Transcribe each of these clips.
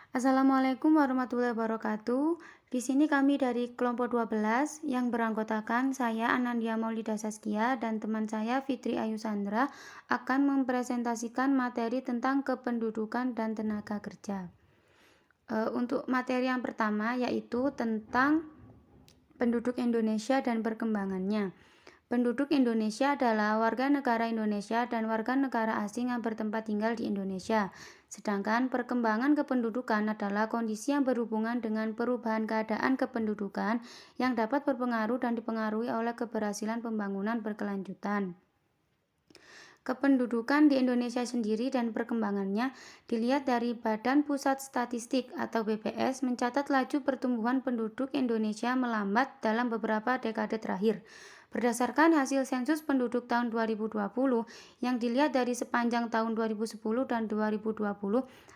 Assalamualaikum warahmatullahi wabarakatuh. Di sini kami dari kelompok 12 yang beranggotakan saya Anandia Maulida Saskia dan teman saya Fitri Ayu Sandra akan mempresentasikan materi tentang kependudukan dan tenaga kerja. Untuk materi yang pertama yaitu tentang penduduk Indonesia dan perkembangannya. Penduduk Indonesia adalah warga negara Indonesia dan warga negara asing yang bertempat tinggal di Indonesia. Sedangkan perkembangan kependudukan adalah kondisi yang berhubungan dengan perubahan keadaan kependudukan yang dapat berpengaruh dan dipengaruhi oleh keberhasilan pembangunan berkelanjutan. Kependudukan di Indonesia sendiri dan perkembangannya dilihat dari Badan Pusat Statistik atau BPS mencatat laju pertumbuhan penduduk Indonesia melambat dalam beberapa dekade terakhir. Berdasarkan hasil sensus penduduk tahun 2020 yang dilihat dari sepanjang tahun 2010 dan 2020,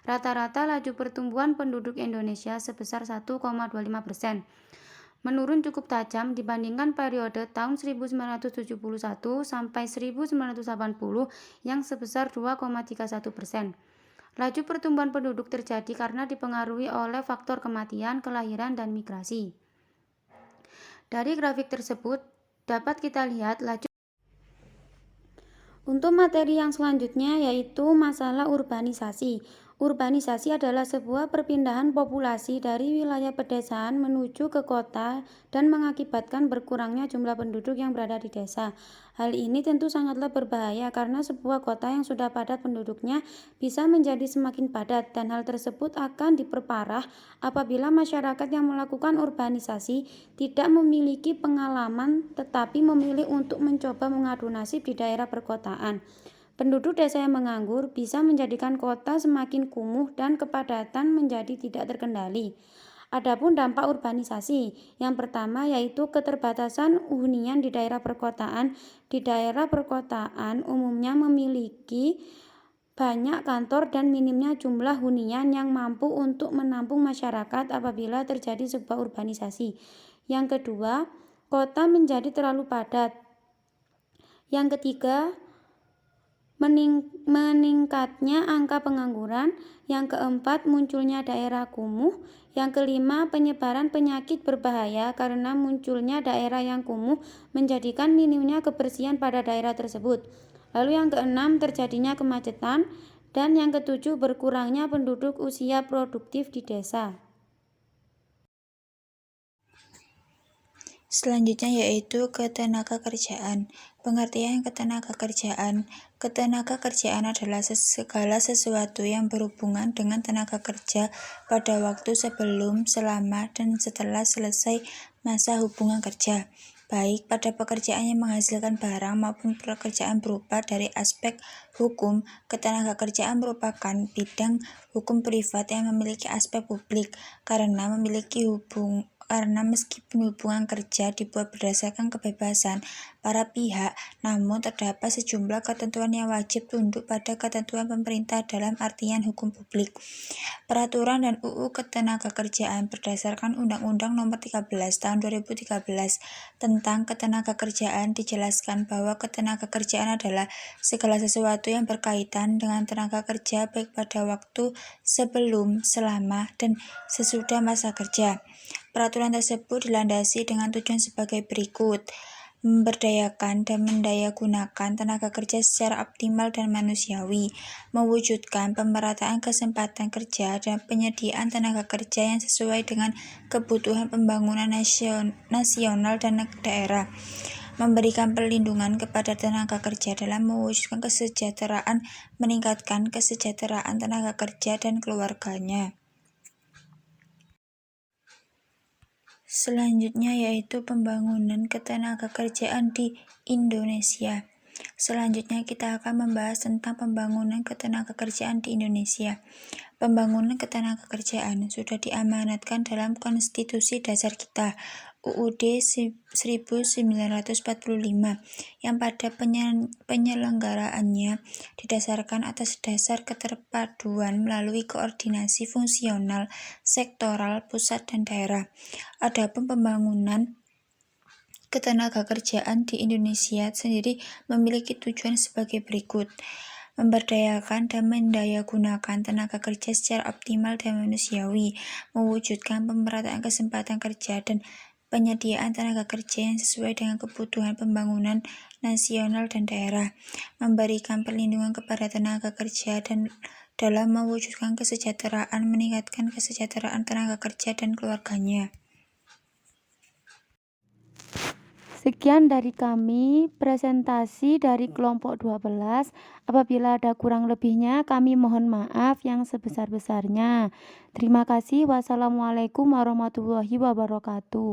rata-rata laju pertumbuhan penduduk Indonesia sebesar 1,25%. Menurun cukup tajam dibandingkan periode tahun 1971 sampai 1980 yang sebesar 2,31%. Laju pertumbuhan penduduk terjadi karena dipengaruhi oleh faktor kematian, kelahiran, dan migrasi. Dari grafik tersebut dapat kita lihat laju. Untuk materi yang selanjutnya yaitu masalah urbanisasi. Urbanisasi adalah sebuah perpindahan populasi dari wilayah pedesaan menuju ke kota dan mengakibatkan berkurangnya jumlah penduduk yang berada di desa. Hal ini tentu sangatlah berbahaya karena sebuah kota yang sudah padat penduduknya bisa menjadi semakin padat dan hal tersebut akan diperparah apabila masyarakat yang melakukan urbanisasi tidak memiliki pengalaman tetapi memilih untuk mencoba mengadu nasib di daerah perkotaan. Penduduk desa yang menganggur bisa menjadikan kota semakin kumuh dan kepadatan menjadi tidak terkendali. Adapun dampak urbanisasi, yang pertama yaitu keterbatasan hunian di daerah perkotaan. Di daerah perkotaan umumnya memiliki banyak kantor dan minimnya jumlah hunian yang mampu untuk menampung masyarakat apabila terjadi sebuah urbanisasi. Yang kedua, kota menjadi terlalu padat. Yang ketiga, meningkatnya angka pengangguran. Yang keempat, munculnya daerah kumuh. Yang kelima, penyebaran penyakit berbahaya karena munculnya daerah yang kumuh menjadikan minimnya kebersihan pada daerah tersebut. Lalu yang keenam, terjadinya kemacetan. Dan yang ketujuh, berkurangnya penduduk usia produktif di desa. Selanjutnya yaitu ketenagakerjaan. Pengertian ketenagakerjaan. Ketenagakerjaan adalah segala sesuatu yang berhubungan dengan tenaga kerja pada waktu sebelum, selama, dan setelah selesai masa hubungan kerja, baik pada pekerjaan yang menghasilkan barang maupun pekerjaan berupa dari aspek hukum. Ketenagakerjaan merupakan bidang hukum privat yang memiliki aspek publik karena meskipun hubungan kerja dibuat berdasarkan kebebasan para pihak, namun terdapat sejumlah ketentuan yang wajib tunduk pada ketentuan pemerintah dalam artian hukum publik. Peraturan dan UU Ketenagakerjaan berdasarkan Undang-Undang Nomor 13 Tahun 2013 tentang Ketenagakerjaan dijelaskan bahwa ketenagakerjaan adalah segala sesuatu yang berkaitan dengan tenaga kerja baik pada waktu sebelum, selama, dan sesudah masa kerja. Peraturan tersebut dilandasi dengan tujuan sebagai berikut: memberdayakan dan mendayagunakan tenaga kerja secara optimal dan manusiawi, mewujudkan pemerataan kesempatan kerja dan penyediaan tenaga kerja yang sesuai dengan kebutuhan pembangunan nasional dan daerah, memberikan perlindungan kepada tenaga kerja dalam mewujudkan kesejahteraan, meningkatkan kesejahteraan tenaga kerja dan keluarganya. Selanjutnya yaitu pembangunan ketenagakerjaan di Indonesia. Selanjutnya kita akan membahas tentang pembangunan ketenagakerjaan di Indonesia. Pembangunan ketenagakerjaan sudah diamanatkan dalam Konstitusi Dasar kita, UUD 1945, yang pada penyelenggaraannya didasarkan atas dasar keterpaduan melalui koordinasi fungsional sektoral pusat dan daerah. Adapun pembangunan ketenagakerjaan di Indonesia sendiri memiliki tujuan sebagai berikut: memberdayakan dan mendayagunakan tenaga kerja secara optimal dan manusiawi, mewujudkan pemerataan kesempatan kerja dan penyediaan tenaga kerja yang sesuai dengan kebutuhan pembangunan nasional dan daerah, memberikan perlindungan kepada tenaga kerja dan dalam mewujudkan kesejahteraan, meningkatkan kesejahteraan tenaga kerja dan keluarganya. Sekian dari kami, presentasi dari kelompok 12. Apabila ada kurang lebihnya, kami mohon maaf yang sebesar-besarnya. Terima kasih. Wassalamualaikum warahmatullahi wabarakatuh.